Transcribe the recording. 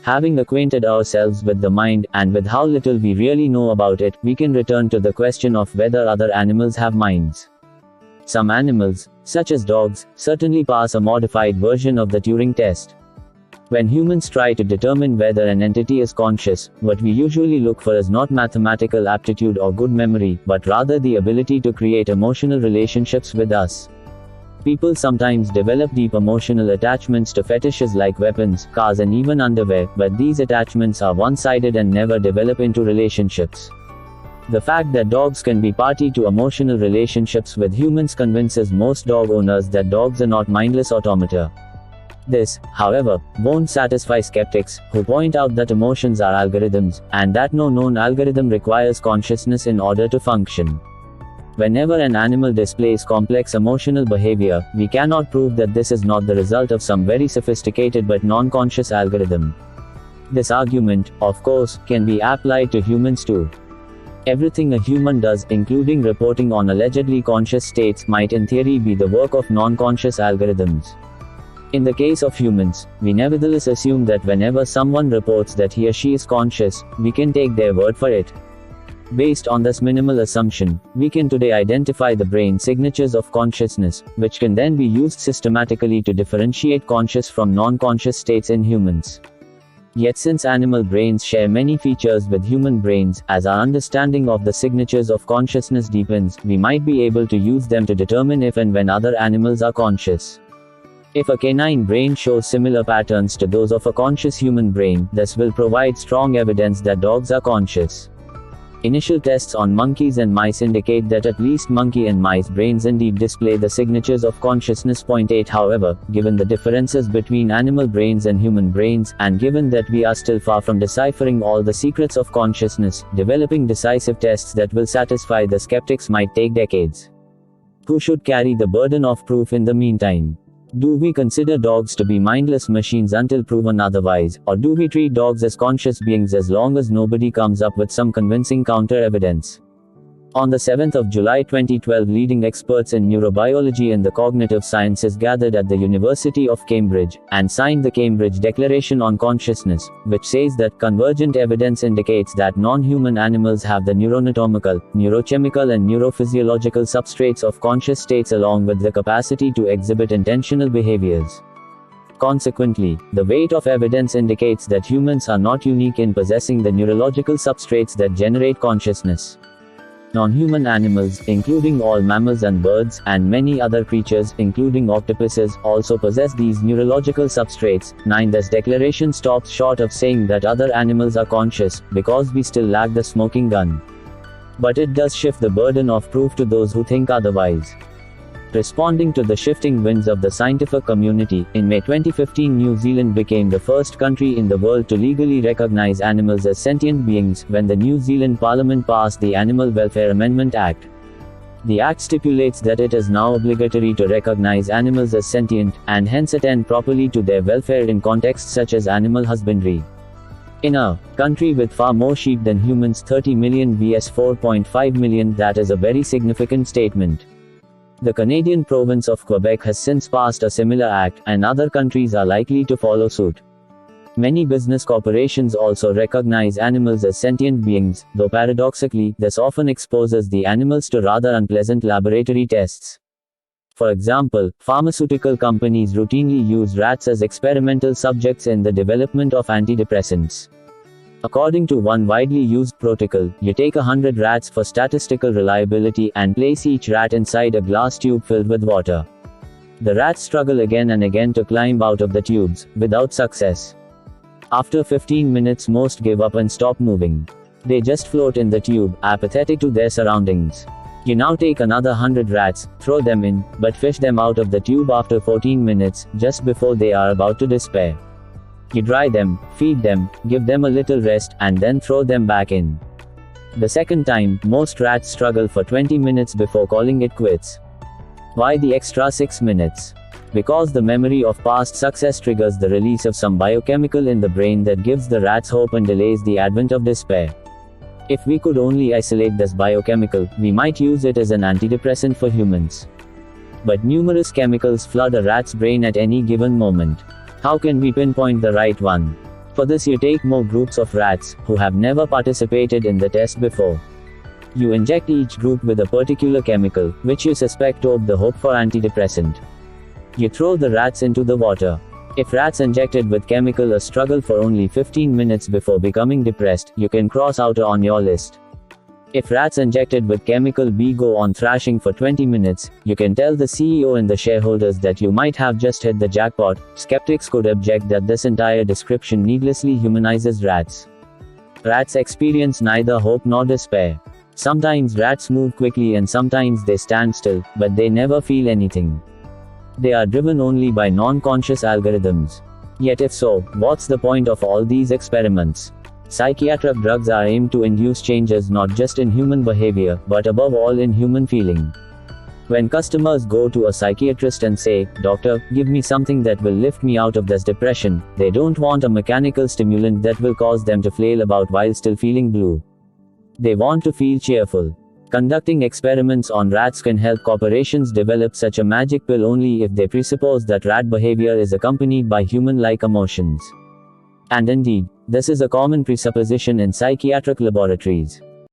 Having acquainted ourselves with the mind, and with how little we really know about it, we can return to the question of whether other animals have minds. Some animals, such as dogs, certainly pass a modified version of the Turing test. When humans try to determine whether an entity is conscious, what we usually look for is not mathematical aptitude or good memory, but rather the ability to create emotional relationships with us. People sometimes develop deep emotional attachments to fetishes like weapons, cars, and even underwear, but these attachments are one-sided and never develop into relationships. The fact that dogs can be party to emotional relationships with humans convinces most dog owners that dogs are not mindless automata. This, however, won't satisfy skeptics, who point out that emotions are algorithms, and that no known algorithm requires consciousness in order to function. Whenever an animal displays complex emotional behavior, we cannot prove that this is not the result of some very sophisticated but non-conscious algorithm. This argument, of course, can be applied to humans too. Everything a human does, including reporting on allegedly conscious states, might in theory be the work of non-conscious algorithms. In the case of humans, we nevertheless assume that whenever someone reports that he or she is conscious, we can take their word for it. Based on this minimal assumption, we can today identify the brain signatures of consciousness, which can then be used systematically to differentiate conscious from non-conscious states in humans. Yet since animal brains share many features with human brains, as our understanding of the signatures of consciousness deepens, we might be able to use them to determine if and when other animals are conscious. If a canine brain shows similar patterns to those of a conscious human brain, this will provide strong evidence that dogs are conscious. Initial tests on monkeys and mice indicate that at least monkey and mice brains indeed display the signatures of consciousness. 8 However, given the differences between animal brains and human brains, and given that we are still far from deciphering all the secrets of consciousness, developing decisive tests that will satisfy the skeptics might take decades. Who should carry the burden of proof in the meantime? Do we consider dogs to be mindless machines until proven otherwise, or do we treat dogs as conscious beings as long as nobody comes up with some convincing counter-evidence? On the 7th of July 2012, leading experts in neurobiology and the cognitive sciences gathered at the University of Cambridge, and signed the Cambridge Declaration on Consciousness, which says that convergent evidence indicates that non-human animals have the neuroanatomical, neurochemical and neurophysiological substrates of conscious states along with the capacity to exhibit intentional behaviors. Consequently, the weight of evidence indicates that humans are not unique in possessing the neurological substrates that generate consciousness. Non-human animals, including all mammals and birds, and many other creatures, including octopuses, also possess these neurological substrates. 9 This declaration stops short of saying that other animals are conscious, because we still lack the smoking gun. But it does shift the burden of proof to those who think otherwise. Responding to the shifting winds of the scientific community, in May 2015 New Zealand became the first country in the world to legally recognize animals as sentient beings, when the New Zealand Parliament passed the Animal Welfare Amendment Act. The Act stipulates that it is now obligatory to recognize animals as sentient, and hence attend properly to their welfare in contexts such as animal husbandry. In a country with far more sheep than humans, 30 million vs 4.5 million, that is a very significant statement. The Canadian province of Quebec has since passed a similar act, and other countries are likely to follow suit. Many business corporations also recognize animals as sentient beings, though paradoxically, this often exposes the animals to rather unpleasant laboratory tests. For example, pharmaceutical companies routinely use rats as experimental subjects in the development of antidepressants. According to one widely used protocol, you take 100 rats for statistical reliability and place each rat inside a glass tube filled with water. The rats struggle again and again to climb out of the tubes, without success. After 15 minutes most give up and stop moving. They just float in the tube, apathetic to their surroundings. You now take another 100 rats, throw them in, but fish them out of the tube after 14 minutes, just before they are about to despair. You dry them, feed them, give them a little rest, and then throw them back in. The second time, most rats struggle for 20 minutes before calling it quits. Why the extra 6 minutes? Because the memory of past success triggers the release of some biochemical in the brain that gives the rats hope and delays the advent of despair. If we could only isolate this biochemical, we might use it as an antidepressant for humans. But numerous chemicals flood a rat's brain at any given moment. How can we pinpoint the right one? For this you take more groups of rats, who have never participated in the test before. You inject each group with a particular chemical, which you suspect of the hope for antidepressant. You throw the rats into the water. If rats injected with chemical A struggle for only 15 minutes before becoming depressed, you can cross out A on your list. If rats injected with chemical B go on thrashing for 20 minutes, you can tell the CEO and the shareholders that you might have just hit the jackpot. Skeptics could object that this entire description needlessly humanizes rats. Rats experience neither hope nor despair. Sometimes rats move quickly and sometimes they stand still, but they never feel anything. They are driven only by non-conscious algorithms. Yet if so, what's the point of all these experiments? Psychiatric drugs are aimed to induce changes not just in human behavior, but above all in human feeling. When customers go to a psychiatrist and say, "Doctor, give me something that will lift me out of this depression," they don't want a mechanical stimulant that will cause them to flail about while still feeling blue. They want to feel cheerful. Conducting experiments on rats can help corporations develop such a magic pill only if they presuppose that rat behavior is accompanied by human-like emotions. And indeed, this is a common presupposition in psychiatric laboratories.